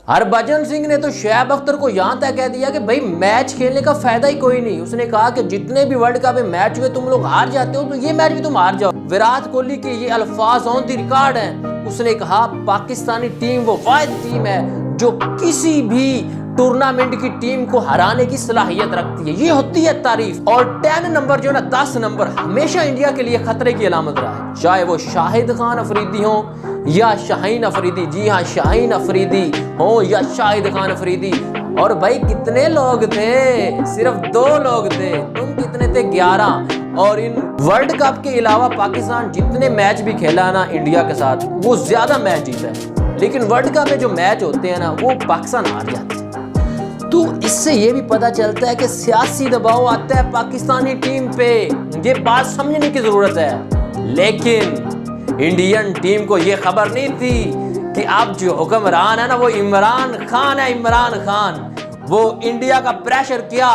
हरभजन सिंह ने तो शोएब अख्तर को यहां तक कह दिया कि भाई मैच खेलने का फायदा ही कोई नहीं। उसने कहा कि जितने भी वर्ल्ड कप में मैच हुए तुम लोग हार जाते हो तो ये मैच भी तुम हार जाओ। विराट कोहली के ये अल्फाज ऑन द रिकॉर्ड हैं। उसने कहा पाकिस्तानी टीम वो वाहिद टीम है जो किसी भी टूर्नामेंट की टीम को हराने की सलाहियत रखती है। ये होती है तारीफ। और 10 नंबर जो ना 10 नंबर हमेशा इंडिया के लिए खतरे की अलामत रहा है, चाहे वो शाहिद खान अफरीदी हो या शाहीन अफरीदी। जी हाँ, शाहीन अफरीदी हो या शाहिद खान अफरीदी। और भाई कितने लोग थे? सिर्फ 2 लोग थे। तुम कितने थे? 11। और इन वर्ल्ड कप के अलावा पाकिस्तान जितने मैच भी खेला ना इंडिया के साथ, वो ज्यादा मैच जीता है। लेकिन वर्ल्ड कप में जो मैच होते हैं ना, वो पाकिस्तान हार जाते हैं। तो इससे ये भी पता चलता है कि सियासी दबाव आता है पाकिस्तानी टीम पे। ये बात समझने की जरूरत है। लेकिन इंडियन टीम को ये खबर नहीं थी कि अब जो हुक्मरान है ना, वो इमरान खान है। इमरान खान वो इंडिया का प्रेशर किया,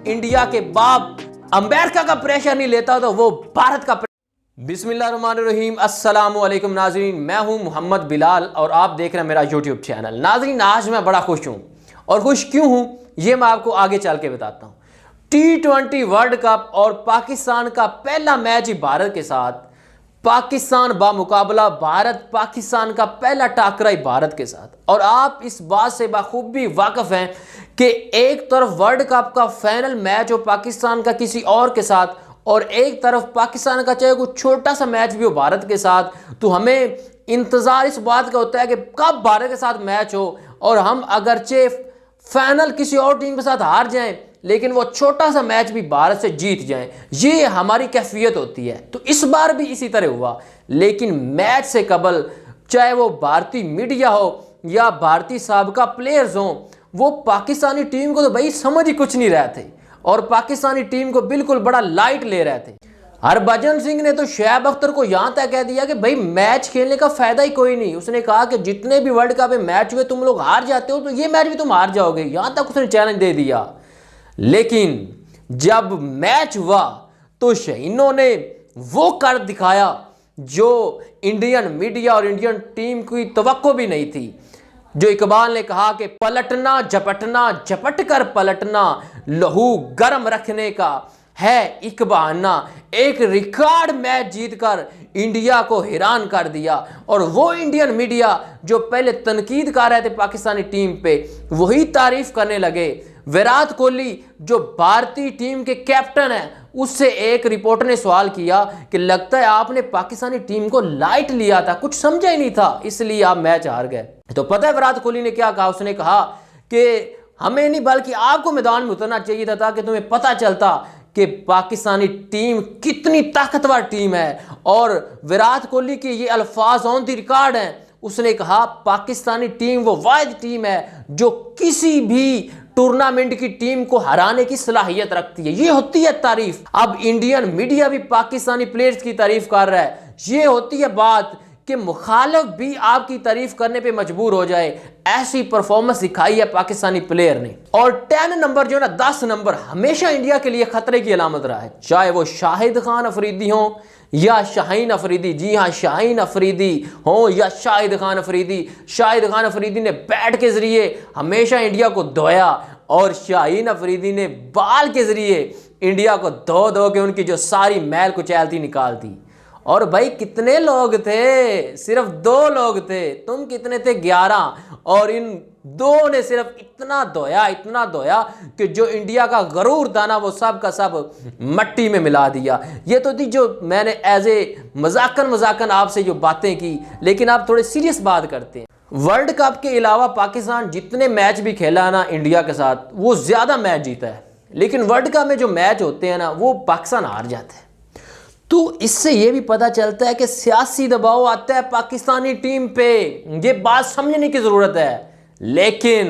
इंडिया के बाप अमेरिका का प्रेशर नहीं लेता तो वो भारत का। बिस्मिल्लाहिर्रहमानिर्रहीम, अस्सलामु अलैकुम नाज़रीन, मैं हूं मोहम्मद बिलाल और आप देख रहे हैं मेरा यूट्यूब चैनल। नाज़रीन, आज मैं बड़ा खुश हूं और खुश क्यों हूं ये मैं आपको आगे चल के बताता हूं। T20 वर्ल्ड कप और पाकिस्तान का पहला मैच ही भारत के साथ। पाकिस्तान बामुकाबला भारत, पाकिस्तान का पहला टाकरा ही भारत के साथ। और आप इस बात से बखूबी वाकिफ हैं कि एक तरफ वर्ल्ड कप का फाइनल मैच हो पाकिस्तान का किसी और के साथ, और एक तरफ पाकिस्तान का चाहे कोई छोटा सा मैच भी हो भारत के साथ, तो हमें इंतजार इस बात का होता है कि कब भारत के साथ मैच हो और हम अगरचे फाइनल किसी और टीम के साथ हार जाएं, लेकिन वो छोटा सा मैच भी भारत से जीत जाएं। ये हमारी कैफियत होती है। तो इस बार भी इसी तरह हुआ। लेकिन मैच से कबल चाहे वो भारतीय मीडिया हो या भारतीय साबका प्लेयर्स हो, वो पाकिस्तानी टीम को तो भाई समझ ही कुछ नहीं रहे थे और पाकिस्तानी टीम को बिल्कुल बड़ा लाइट ले रहे थे। हरभजन सिंह ने तो शोएब अख्तर को यहां तक कह दिया कि भाई मैच खेलने का फायदा ही कोई नहीं। उसने कहा कि जितने भी वर्ल्ड कप में मैच हुए तुम लोग हार जाते हो तो ये मैच भी तुम हार जाओगे। यहां तक उसने चैलेंज दे दिया। लेकिन जब मैच हुआ तो शहीनों ने वो कर दिखाया जो इंडियन मीडिया और इंडियन टीम की तवक्को भी नहीं थी। जो इकबाल ने कहा कि पलटना झपटना, झपट कर पलटना, लहू गर्म रखने का है एक बहाना। एक रिकॉर्ड मैच जीतकर इंडिया को हैरान कर दिया। और वो इंडियन मीडिया जो पहले तनकीद कर रहे थे पाकिस्तानी टीम पे, वही तारीफ करने लगे। विराट कोहली जो भारतीय टीम के कैप्टन हैं, उससे एक रिपोर्टर ने सवाल किया कि लगता है आपने पाकिस्तानी टीम को लाइट लिया था, कुछ समझा ही नहीं था, इसलिए आप मैच हार गए। तो पता है विराट कोहली ने क्या कहा? उसने कहा कि हमें नहीं बल्कि आपको मैदान में उतरना चाहिए था ताकि तुम्हें पता चलता कि पाकिस्तानी टीम कितनी ताकतवर टीम है। और विराट कोहली के ये अल्फाज ऑन द रिकॉर्ड हैं। उसने कहा पाकिस्तानी टीम वो वाहिद टीम है जो किसी भी टूर्नामेंट की टीम को हराने की सलाहियत रखती है। ये होती है तारीफ। अब इंडियन मीडिया भी पाकिस्तानी प्लेयर्स की तारीफ कर रहा है। ये होती है बात कि मुखालिफ भी आपकी तारीफ करने पे मजबूर हो जाए। ऐसी परफॉर्मेंस दिखाई है पाकिस्तानी प्लेयर ने। और 10 नंबर जो ना 10 नंबर हमेशा इंडिया के लिए खतरे की अलामत रहा है, चाहे वो शाहिद खान अफरीदी हो या शाहीन अफरीदी। जी हाँ, शाहीन अफरीदी हो या शाहिद खान अफरीदी। शाहिद खान अफरीदी ने बैट के जरिए हमेशा इंडिया को धोया और शाहीन अफरीदी ने बाल के जरिए इंडिया को धो धो के उनकी जो सारी मैल कुचैल थी निकाल दी। और भाई कितने लोग थे? सिर्फ 2 लोग थे। तुम कितने थे? 11। और इन 2 ने सिर्फ इतना धोया कि जो इंडिया का गरूर था ना, वो सब का सब मट्टी में मिला दिया। ये तो थी जो मैंने एज ए मजाकन आपसे जो बातें की। लेकिन आप थोड़े सीरियस बात करते हैं। वर्ल्ड कप के अलावा पाकिस्तान जितने मैच भी खेला ना इंडिया के साथ, वो ज्यादा मैच जीता है। लेकिन वर्ल्ड कप में जो मैच होते हैं ना, वो पाकिस्तान हार जाता है। तो इससे यह भी पता चलता है कि सियासी दबाव आता है पाकिस्तानी टीम पे। ये बात समझने की जरूरत है। लेकिन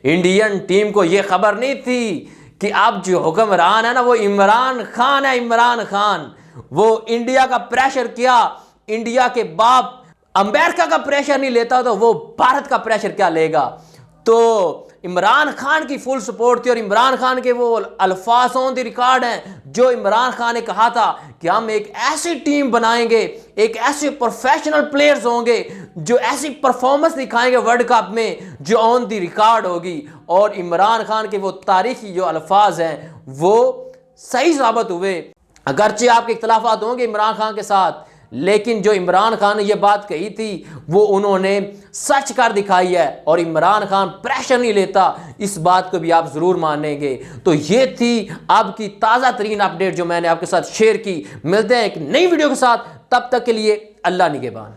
इंडियन टीम को यह खबर नहीं थी कि अब जो हुक्मरान है ना, वो इमरान खान है। इमरान खान वो इंडिया का प्रेशर किया, इंडिया के बाप अमेरिका का प्रेशर नहीं लेता तो वो भारत का प्रेशर क्या लेगा। तो इमरान खान की फुल सपोर्ट थी और इमरान खान के वो अल्फाज ऑन द रिकॉर्ड हैं जो इमरान खान ने कहा था कि हम एक ऐसी टीम बनाएंगे, एक ऐसे प्रोफेशनल प्लेयर्स होंगे जो ऐसी परफॉर्मेंस दिखाएंगे वर्ल्ड कप में जो ऑन द रिकॉर्ड होगी। और इमरान खान के वो तारीखी जो अल्फाज हैं वो सही साबित हुए। अगरचे आपके इख्तलाफात होंगे इमरान खान के साथ, लेकिन जो इमरान खान ने यह बात कही थी वो उन्होंने सच कर दिखाई है और इमरान खान प्रेशर नहीं लेता, इस बात को भी आप ज़रूर मानेंगे। तो ये थी आपकी ताज़ा तरीन अपडेट जो मैंने आपके साथ शेयर की। मिलते हैं एक नई वीडियो के साथ, तब तक के लिए अल्लाह निगहबान।